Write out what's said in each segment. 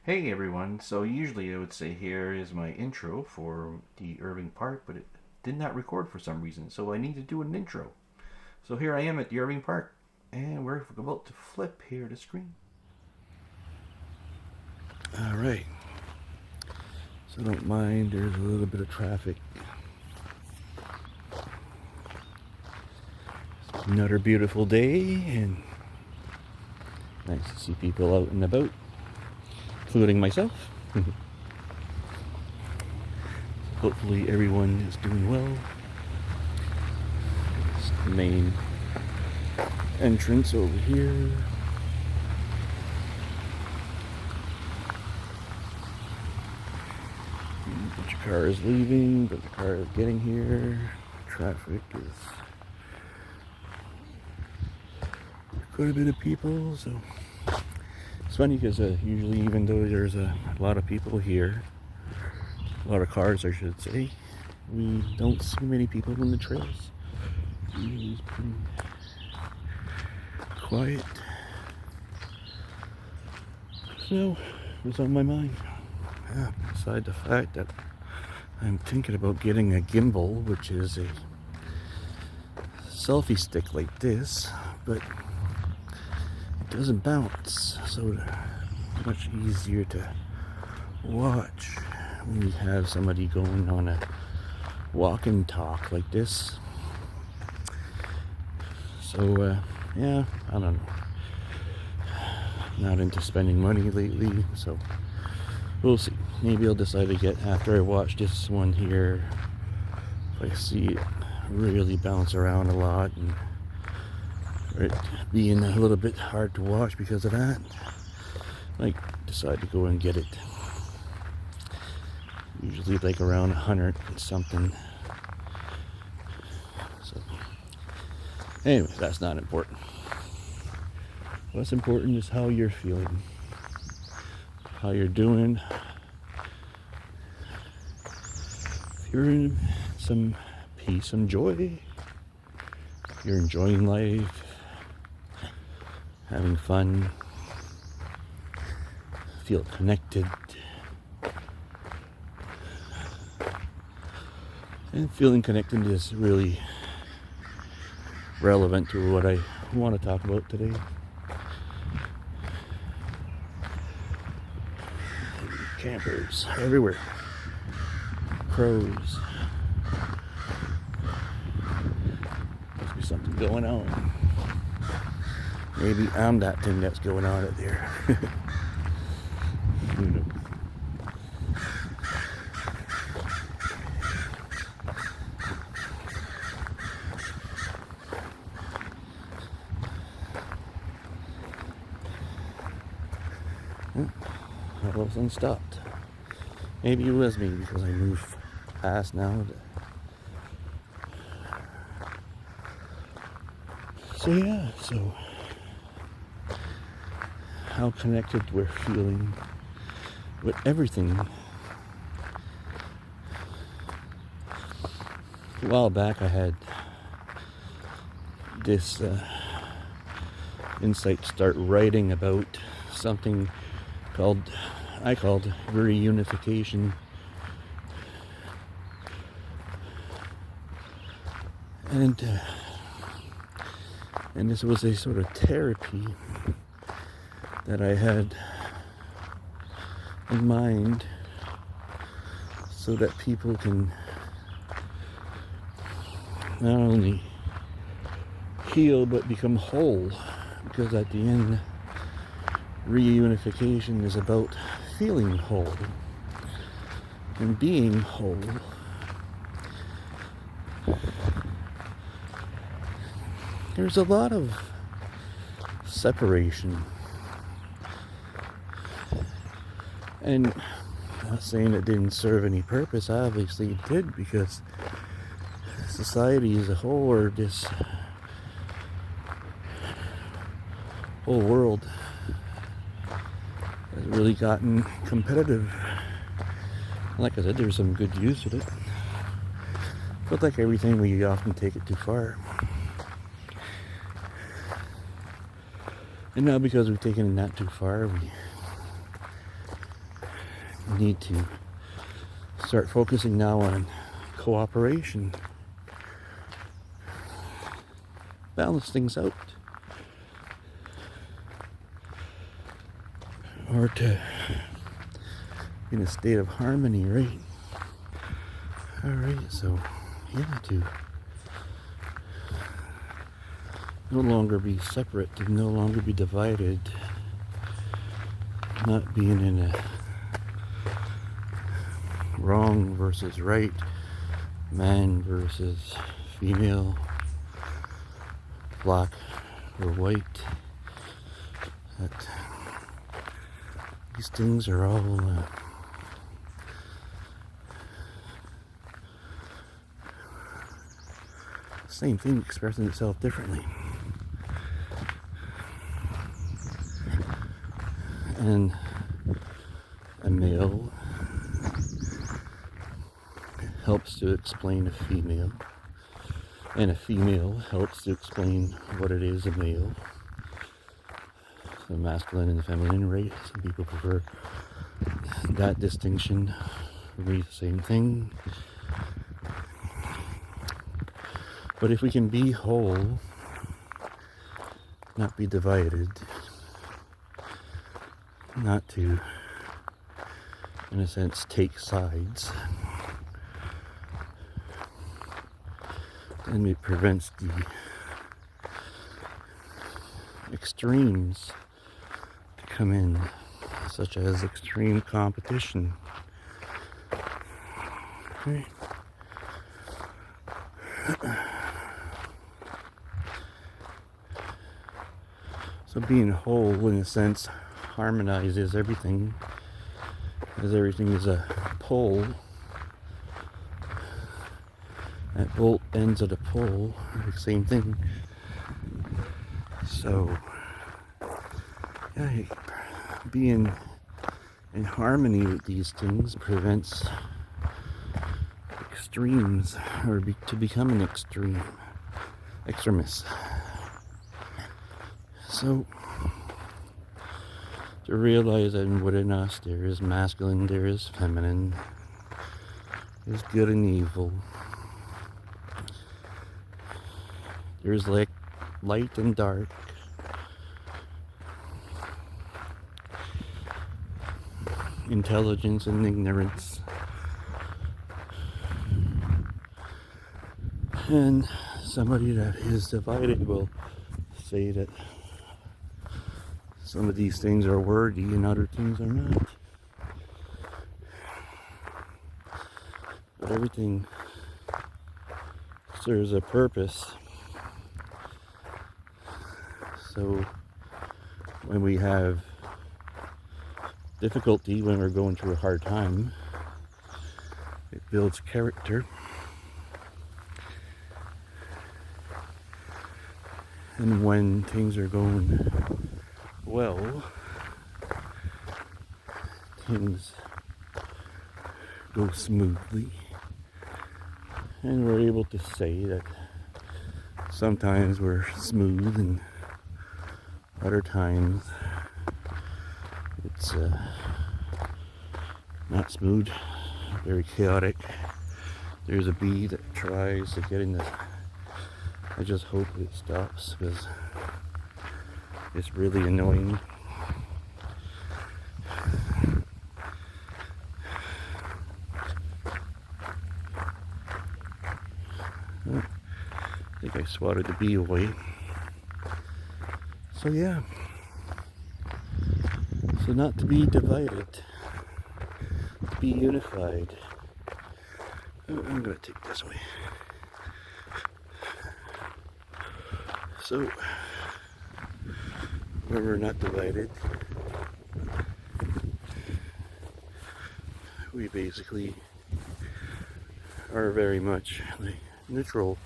Hey everyone, so usually I would say here is my intro for the Irving Park, but it did not record for some reason, so I need to do an intro. So here I am at the Irving Park, and we're about to flip here the screen. All right. So don't mind, there's a little bit of traffic. It's another beautiful day, and nice to see people out and about, including myself. Hopefully everyone is doing well. It's the main entrance over here. A bunch of cars leaving, but the car is getting here. Traffic is quite a bit of people, so it's funny because usually, even though there's a lot of people here, a lot of cars, I should say, we don't see many people in the trails. Usually it's pretty quiet. So, what's on my mind? Beside the fact that I'm thinking about getting a gimbal, which is a selfie stick like this, but it doesn't bounce, so it's much easier to watch when you have somebody going on a walk and talk like this. So, yeah, I don't know. Not into spending money lately, so we'll see. Maybe I'll decide to get, after I watch this one here, if I see it really bounce around a lot and it being a little bit hard to watch because of that, I might decide to go and get it. Usually like around 100 and something. So anyway, that's not important. What's important is how you're feeling, how you're doing. If you're in some peace, some joy, you're enjoying life, having fun, feel connected, and feeling connected is really relevant to what I want to talk about today. Campers everywhere, crows. Must be something going on. Maybe I'm that thing that's going on out there. Who knows? All of a sudden stopped. Maybe it was me because I moved past now. So yeah, so how connected we're feeling with everything. A while back I had this insight, start writing about something I called reunification. And this was a sort of therapy that I had in mind so that people can not only heal but become whole, because at the end, reunification is about feeling whole and being whole. There's a lot of separation, and I'm not saying it didn't serve any purpose. Obviously it did, because society as a whole, or this whole world, has really gotten competitive. Like I said, there's some good use of it, but like everything, we often take it too far. And now, because we've taken it not too far, We need to start focusing now on cooperation. Balance things out. Or to in a state of harmony, right? Alright, so yeah, to no longer be separate, to no longer be divided, not being in a wrong versus right, man versus female, black or white. That these things are all same thing expressing itself differently. And a male helps to explain a female, and a female helps to explain what it is a male. The masculine and the feminine, right? Some people prefer that distinction. For me, the same thing. But if we can be whole, not be divided, not to, in a sense, take sides, then it prevents the extremes to come in, such as extreme competition. Okay. So being whole, in a sense, harmonizes everything, as everything is a pole. That bolt ends at a pole, the same thing. So, yeah, being in harmony with these things prevents extremes, or to become an extremist. So, to realize that within us there is masculine, there is feminine, there's good and evil, there's like light and dark, intelligence and ignorance, and somebody that is divided will say that some of these things are worthy and other things are not. But everything serves a purpose. So when we have difficulty, when we're going through a hard time, it builds character. And when things are going well, things go smoothly, and we're able to say that sometimes we're smooth and other times it's not smooth, very chaotic. There's a bee that tries to get in the, I just hope it stops because it's really annoying. I think I swatted the bee away. So yeah. So not to be divided, to be unified. Oh, I'm going to take this away. So when we're not divided, we basically are very much like neutral,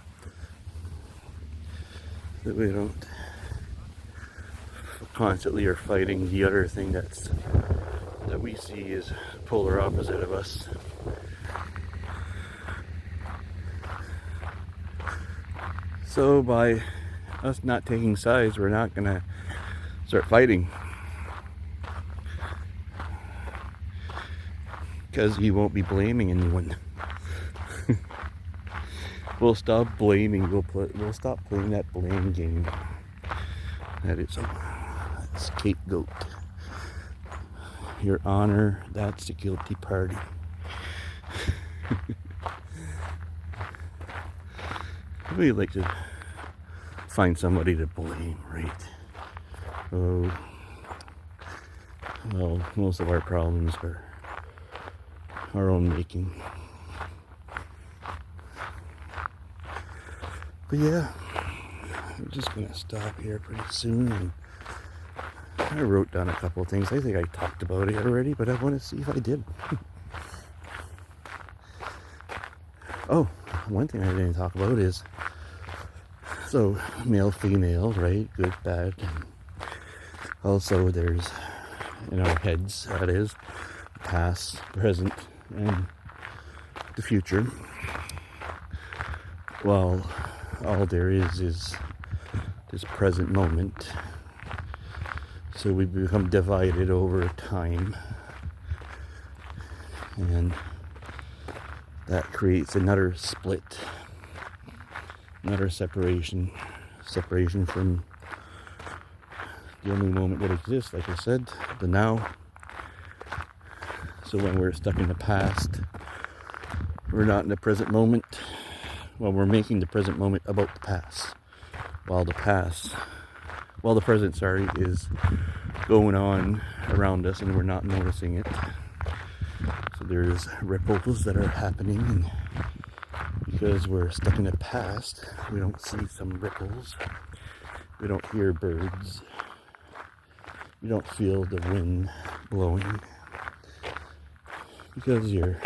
that we don't constantly are fighting the other thing that we see is polar opposite of us. So by us not taking sides, we're not gonna start fighting. because you won't be blaming anyone. We'll stop blaming. We'll stop playing that blame game. That is a scapegoat. Your Honor, that's the guilty party. We like to find somebody to blame, right? Oh, well, most of our problems are our own making. But yeah, I'm just gonna stop here pretty soon, and I wrote down a couple of things. I think I talked about it already, but I want to see if I did. Oh, one thing I didn't talk about is, so male, female, right? Good, bad. Also, there's in our heads, that is, past, present, and the future. Well, all there is this present moment. So we become divided over time, and that creates another split, another separation from the only moment that exists, like I said, the now. So when we're stuck in the past, we're not in the present moment. Well, we're making the present moment about the past, while the present, is going on around us and we're not noticing it. So there's ripples that are happening, and because we're stuck in the past, we don't see some ripples, we don't hear birds, we don't feel the wind blowing, because you're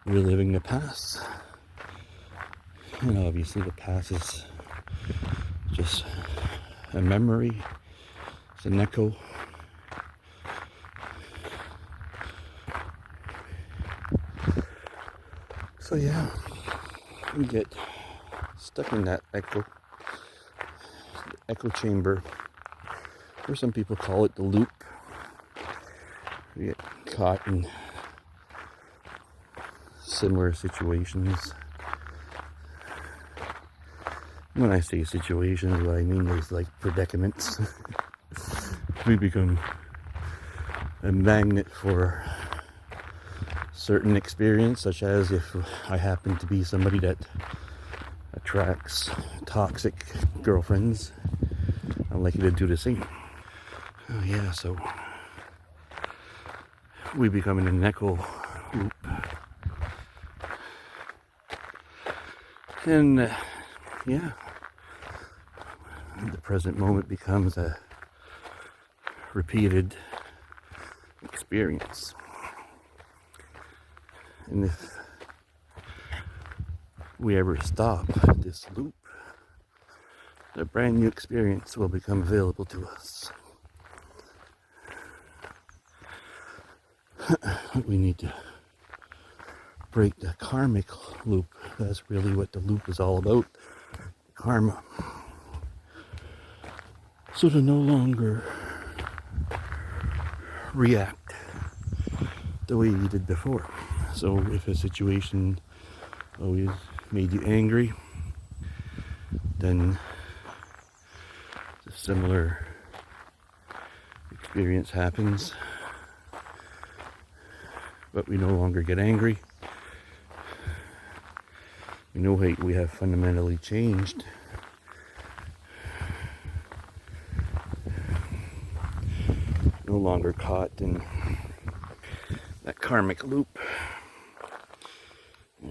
reliving the past. And obviously the past is just a memory, it's an echo. So yeah, we get stuck in that echo chamber, or some people call it the loop. We get caught in similar situations. When I say situations, what I mean is like predicaments. We become a magnet for certain experience, such as if I happen to be somebody that attracts toxic girlfriends, I'm likely to do the same. Oh yeah, so we become in an echo loop. And yeah, the present moment becomes a repeated experience. And if we ever stop this loop, a brand new experience will become available to us. We need to break the karmic loop. That's really what the loop is all about. Karma. So to no longer react the way you did before. So if a situation always made you angry, then a similar experience happens. But we no longer get angry. We know we have fundamentally changed. No longer caught in that karmic loop.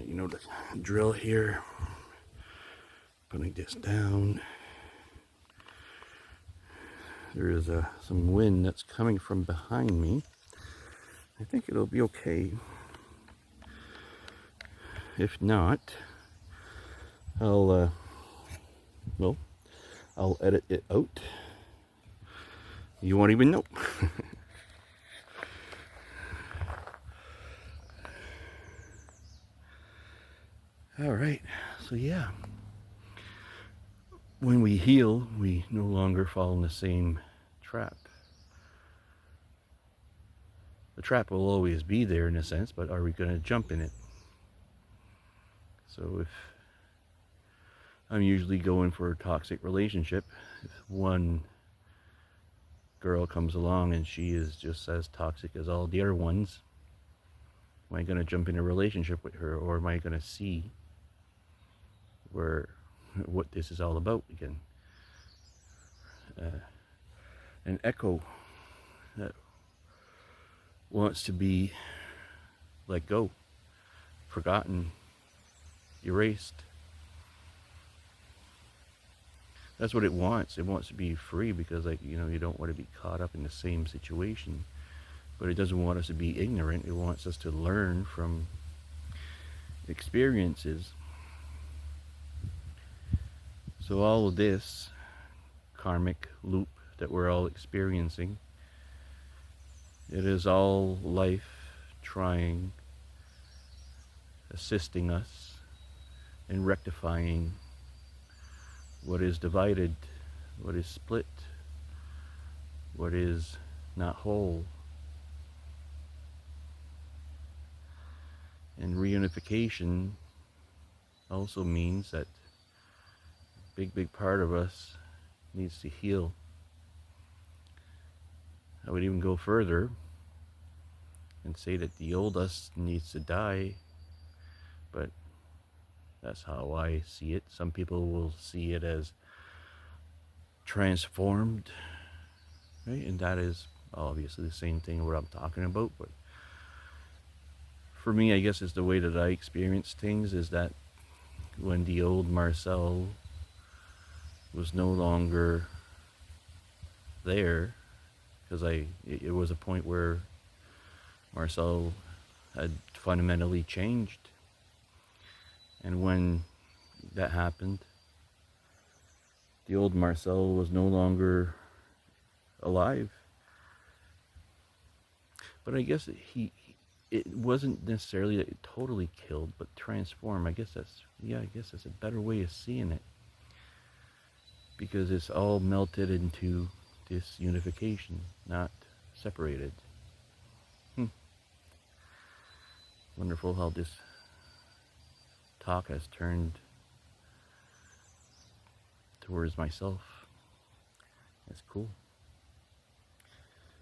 You know the drill here. Putting this down. There is some wind that's coming from behind me. I think it'll be okay. If not, I'll edit it out. You won't even know. All right, so yeah. When we heal, we no longer fall in the same trap. The trap will always be there in a sense, but are we going to jump in it? So if I'm usually going for a toxic relationship, if one girl comes along and she is just as toxic as all the other ones, am I going to jump in a relationship with her, or am I going to see what this is all about again? An echo that wants to be let go, forgotten, erased. That's what it wants. It wants to be free because, like, you don't want to be caught up in the same situation. But it doesn't want us to be ignorant. It wants us to learn from experiences. So all of this karmic loop that we're all experiencing, it is all life trying, assisting us in rectifying what is divided, what is split, what is not whole. And reunification also means that a big part of us needs to heal. I would even go further and say that the old us needs to die, but that's how I see it. Some people will see it as transformed, right? And that is obviously the same thing what I'm talking about, but for me, I guess it's the way that I experience things, is that when the old Marcel was no longer there, because it was a point where Marcel had fundamentally changed, and when that happened, the old Marcel was no longer alive. But I guess it wasn't necessarily that it totally killed, but transformed. I guess that's a better way of seeing it, because it's all melted into this unification, not separated. Wonderful how this talk has turned towards myself. That's cool.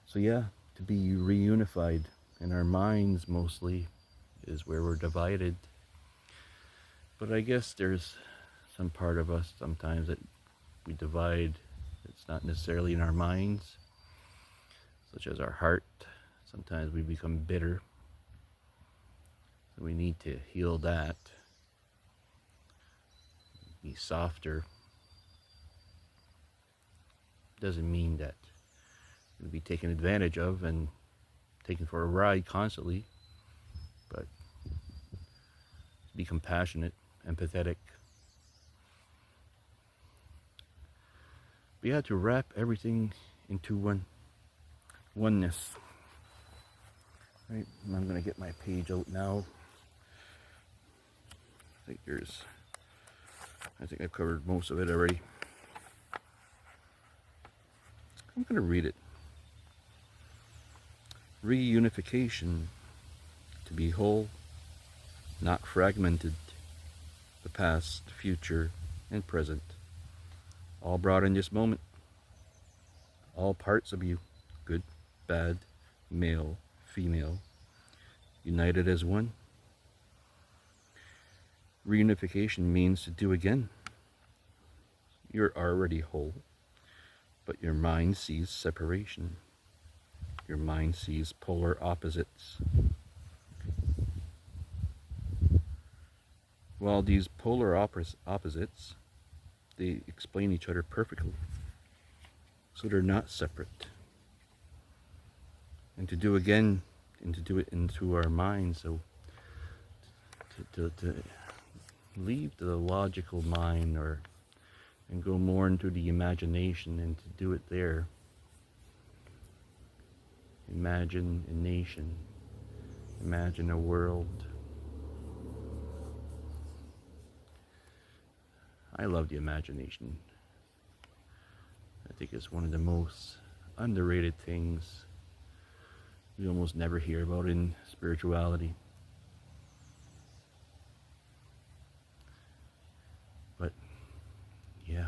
So yeah, to be reunified in our minds mostly is where we're divided. But I guess there's some part of us sometimes that we divide. It's not necessarily in our minds, such as our heart. Sometimes we become bitter. So we need to heal that. Be softer. Doesn't mean that you'll be taken advantage of and taken for a ride constantly, but be compassionate, empathetic. We had to wrap everything into oneness. Right, I'm gonna get my page out now. I think I've covered most of it already. I'm gonna read it. Reunification, to be whole, not fragmented, the past, future, and present, all brought in this moment. All parts of you, good, bad, male, female, united as one. Reunification means to do again. You're already whole, but your mind sees separation. Your mind sees polar opposites. While these polar opposites, they explain each other perfectly. So they're not separate. And to do again, and to do it into our minds, so to leave the logical mind and go more into the imagination and to do it there. Imagine a nation. Imagine a world. I love the imagination. I think it's one of the most underrated things we almost never hear about in spirituality. But yeah,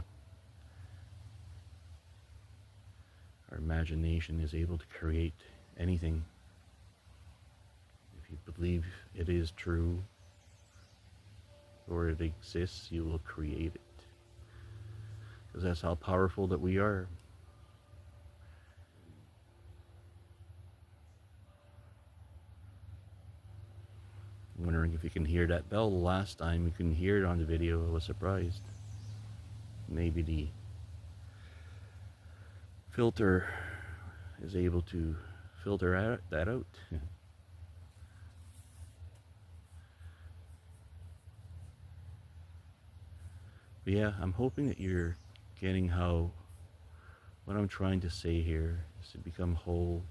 our imagination is able to create anything. If you believe it is true or it exists, you will create it. Because that's how powerful that we are. I'm wondering if you can hear that bell. The last time you couldn't hear it on the video, I was surprised. Maybe the filter is able to filter that out. But yeah, I'm hoping that you're getting how what I'm trying to say here is to become whole.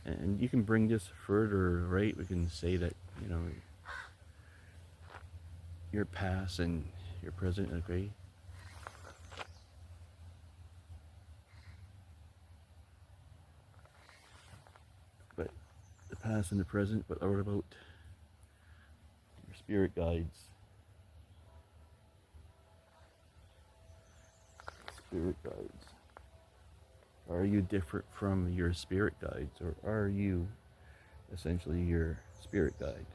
And you can bring this further, right? We can say that, you know, your past and your present, okay? But the past and the present, but what about your spirit guides? Spirit guides. Are you different from your spirit guides, or are you essentially your spirit guide?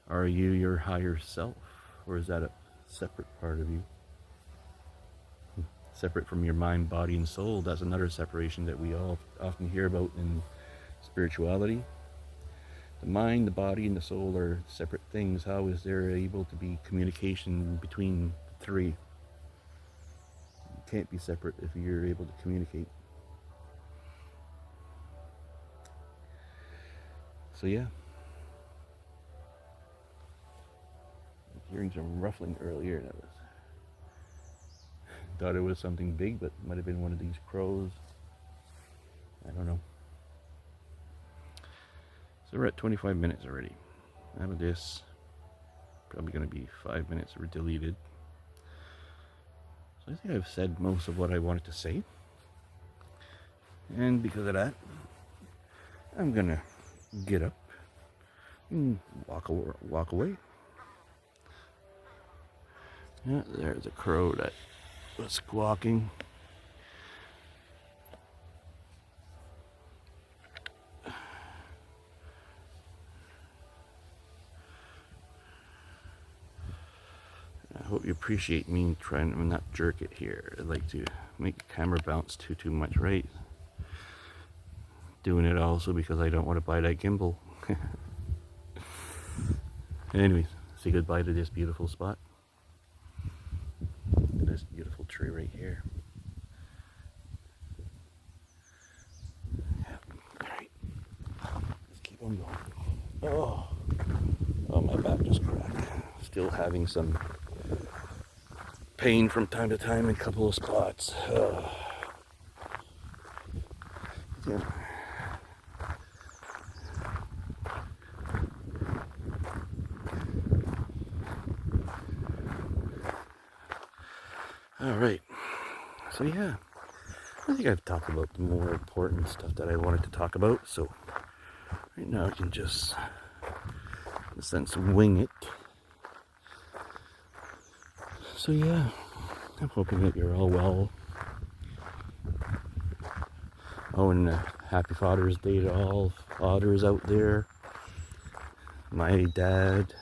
Are you your higher self, or is that a separate part of you? Separate from your mind, body, and soul. That's another separation that we all often hear about in spirituality. The mind, the body, and the soul are separate things. How is there able to be communication between the three? You can't be separate if you're able to communicate. So yeah. I was hearing some ruffling earlier, and I thought it was something big, but it might have been one of these crows. I don't know. So we're at 25 minutes already. Out of this, probably going to be 5 minutes deleted. So I think I've said most of what I wanted to say. And because of that, I'm going to get up and walk away. Yeah, there's a crow that was squawking. I hope you appreciate me trying to not jerk it here. I like to make the camera bounce too much, right? Doing it also because I don't want to buy that gimbal. Anyways, say goodbye to this beautiful spot. This beautiful tree right here. Yeah, alright. Let's keep on going. Oh, my back just cracked. Still having some pain from time to time in a couple of spots. Yeah. Alright, so yeah, I think I've talked about the more important stuff that I wanted to talk about, so right now I can just, in a sense, wing it. So yeah, I'm hoping that you're all well. Oh, and happy Father's Day to all fathers out there. My dad,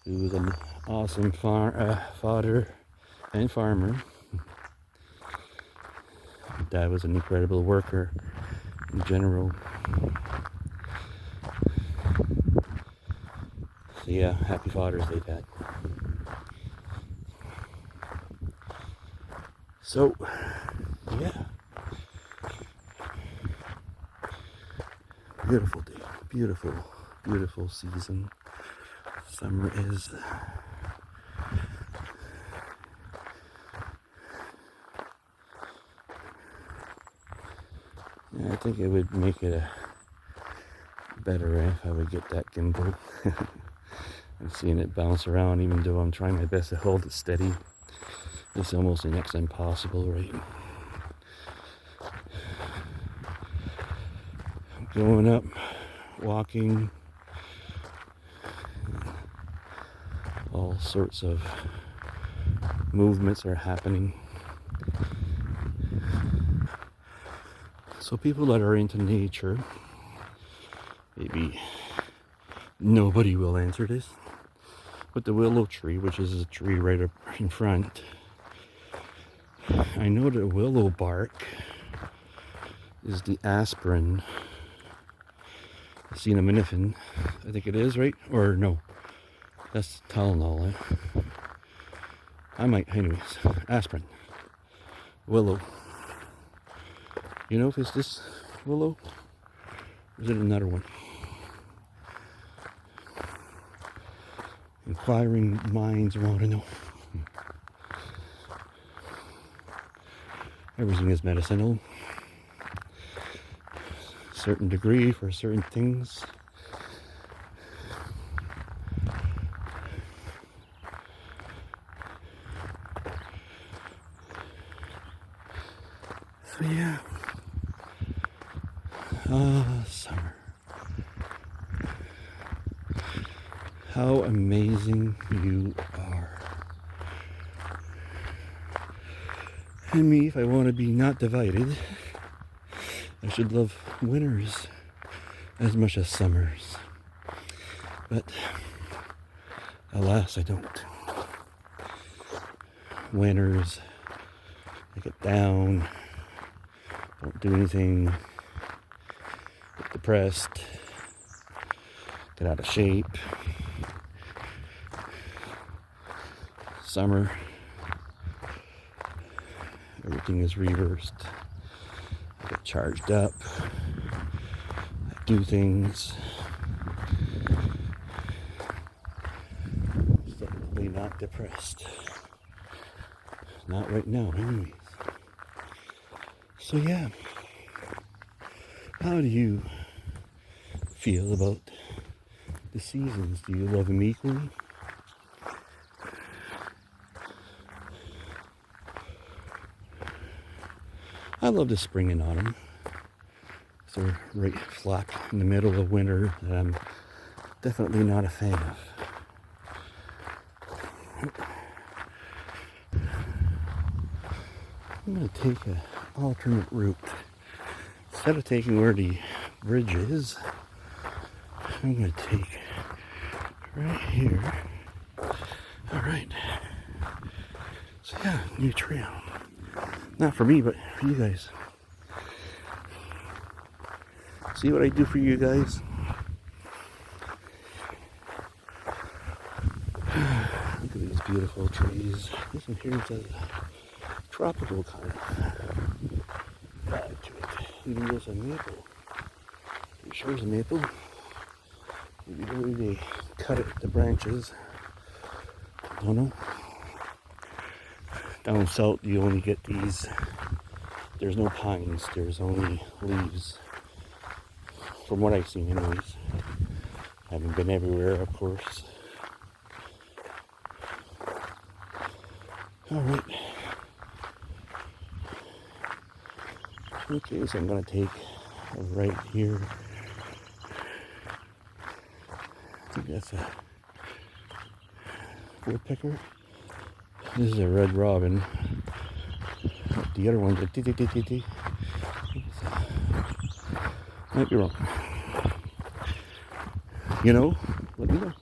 who was an awesome father and farmer. Dad was an incredible worker in general. So yeah, happy Father's Day, Dad. So, yeah. Beautiful day. Beautiful, beautiful season. Summer is. Yeah, I think it would make it better if I would get that gimbal. I'm seeing it bounce around, even though I'm trying my best to hold it steady. It's almost next to impossible, right? going up, walking, all sorts of movements are happening. So people that are into nature, maybe nobody will answer this, but the willow tree, which is a tree right up in front, I know the willow bark is the aspirin, acetaminophen, I think it is, right? Or no, that's Tylenol. I might, anyways, aspirin, willow. You know if it's this willow, or is it another one? Inquiring minds want to know. Everything is medicinal. Certain degree for certain things. So yeah. Summer. How amazing you are. And me, if I want to be not divided, I should love winters as much as summers. But alas, I don't. Winters, I get down, don't do anything, get depressed, get out of shape. Summer, everything is reversed. I get charged up, I do things. Definitely not depressed. Not right now, anyways. So yeah, how do you feel about the seasons? Do you love them equally? I love the spring and autumn. So we're right flat in the middle of winter that I'm definitely not a fan of. I'm going to take an alternate route. Instead of taking where the bridge is, I'm going to take right here. Alright. So yeah, new trail. Not for me, but for you guys. See what I do for you guys? Look at these beautiful trees. This one here is a tropical kind of vibe to it. Even there's a maple. Pretty sure it's a maple. Maybe the way they cut it, the branches. I don't know. Down south you only get these. There's no pines, there's only leaves. From what I've seen anyways. Haven't been everywhere, of course. Alright. Okay, so I'm going to take a right here. I think that's a woodpecker. This is a red robin. The other one's a tee. Might be wrong. You know, let me know.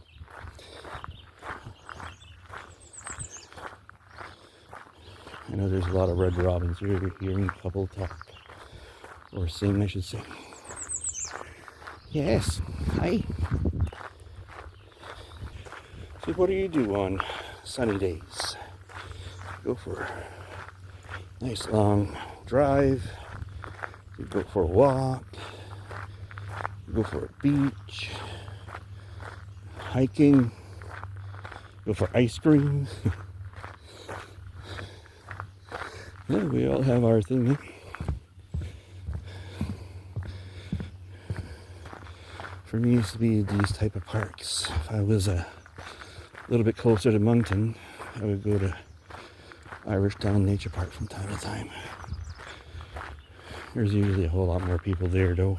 I know there's a lot of red robins here. We're hearing a couple talk. Or sing, I should say. Yes. Hi. So what do you do on sunny days? Go for a nice long drive. You go for a walk. You go for a beach. Hiking. Go for ice cream. Yeah, we all have our thing, eh? For me, it used to be these type of parks. If I was a little bit closer to Moncton, I would go to Irish Town Nature Park from time to time. There's usually a whole lot more people there, though.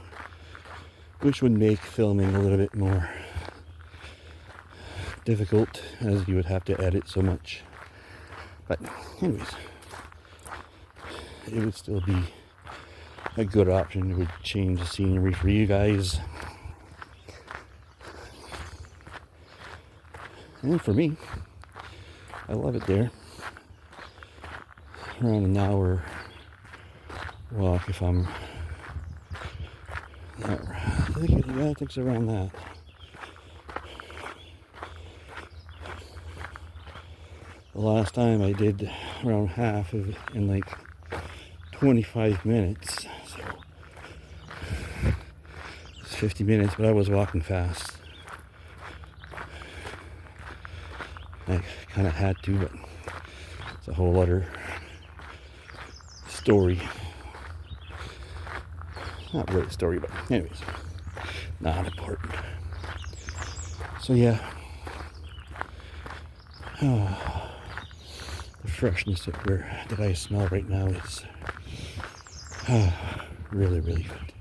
which would make filming a little bit more difficult, as you would have to edit so much. But anyways, it would still be a good option. It would change the scenery for you guys, and for me. I love it there. Around an hour walk if I'm I think it's around that. The last time I did around half of it in like 25 minutes. So it's 50 minutes, but I was walking fast. I kind of had to, but it's a whole other story. Not really a story, but anyways, not important. So yeah, the freshness that I smell right now is really, really good.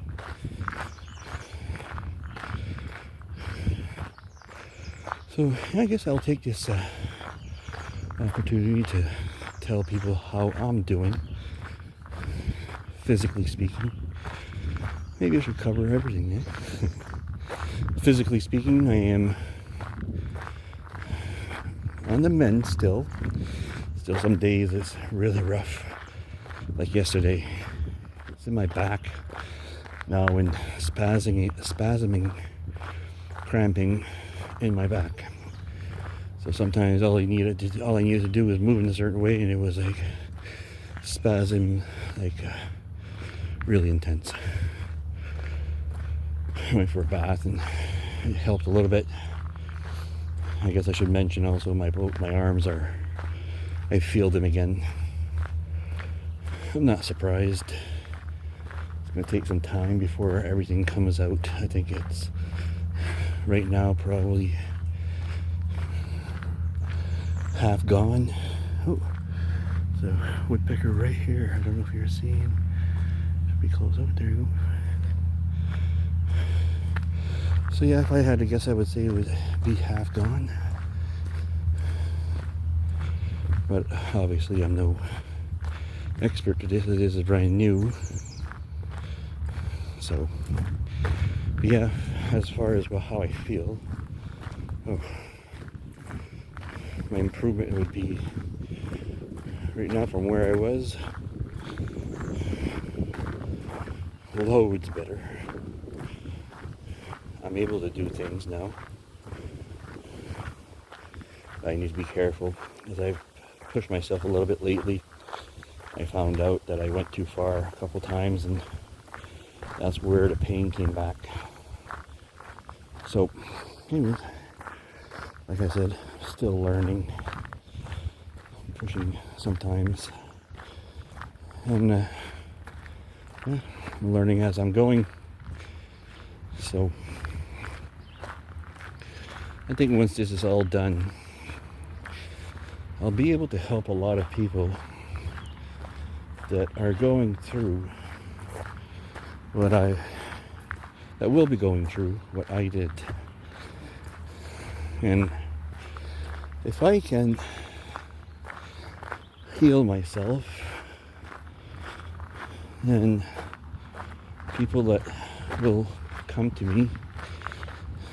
So I guess I'll take this opportunity to tell people how I'm doing, physically speaking. Maybe I should cover everything, eh? Physically speaking, I am on the mend still. Still some days it's really rough. Like yesterday, it's in my back now and spasming, cramping in my back. So sometimes all I needed to do was move in a certain way, and it was like spasm, like really intense. I went for a bath and it helped a little bit. I guess I should mention also my arms I feel them again. I'm not surprised. It's going to take some time before everything comes out. I think it's right now probably half gone. Oh, there's a woodpecker right here. I don't know if you're seeing. Should be close up. There you go. So yeah, if I had to guess, I would say it would be half gone. But obviously I'm no expert to this. This is brand new. So yeah, as far as how I feel, my improvement would be right now from where I was loads better. I'm able to do things now. I need to be careful as I've pushed myself a little bit lately. I found out that I went too far a couple times, and that's where the pain came back. So anyways, like I said, still learning, pushing sometimes, and yeah, I'm learning as I'm going. So I think once this is all done, I'll be able to help a lot of people that are going through that will be going through what I did. And if I can heal myself, then people that will come to me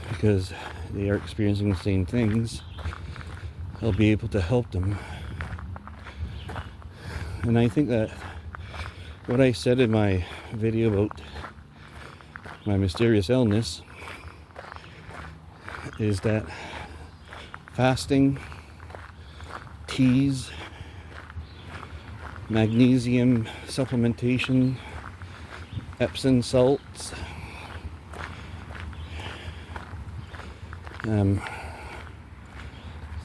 because they are experiencing the same things, I'll be able to help them. And I think that what I said in my video about my mysterious illness is that fasting, teas, magnesium supplementation, Epsom salts, I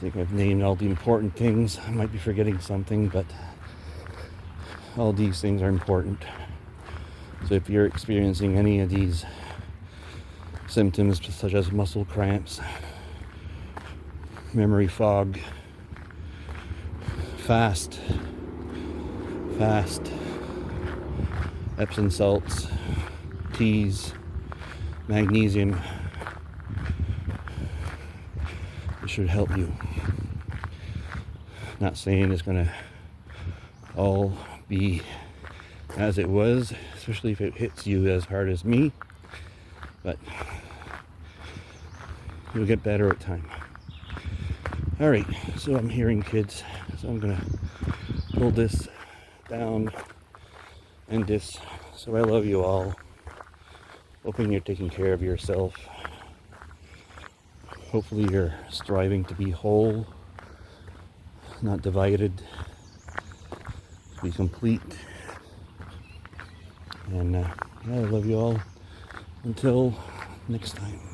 think I've named all the important things. I might be forgetting something, but all these things are important. So if you're experiencing any of these symptoms, such as muscle cramps, memory fog, fast, Epsom salts, teas, magnesium. It should help you. Not saying it's gonna all be as it was, especially if it hits you as hard as me, but you'll get better at time. Alright, so I'm hearing kids, so I'm gonna pull this down, end this. So I love you all. Hoping you're taking care of yourself. Hopefully you're striving to be whole, not divided, be complete. And I love you all. Until next time.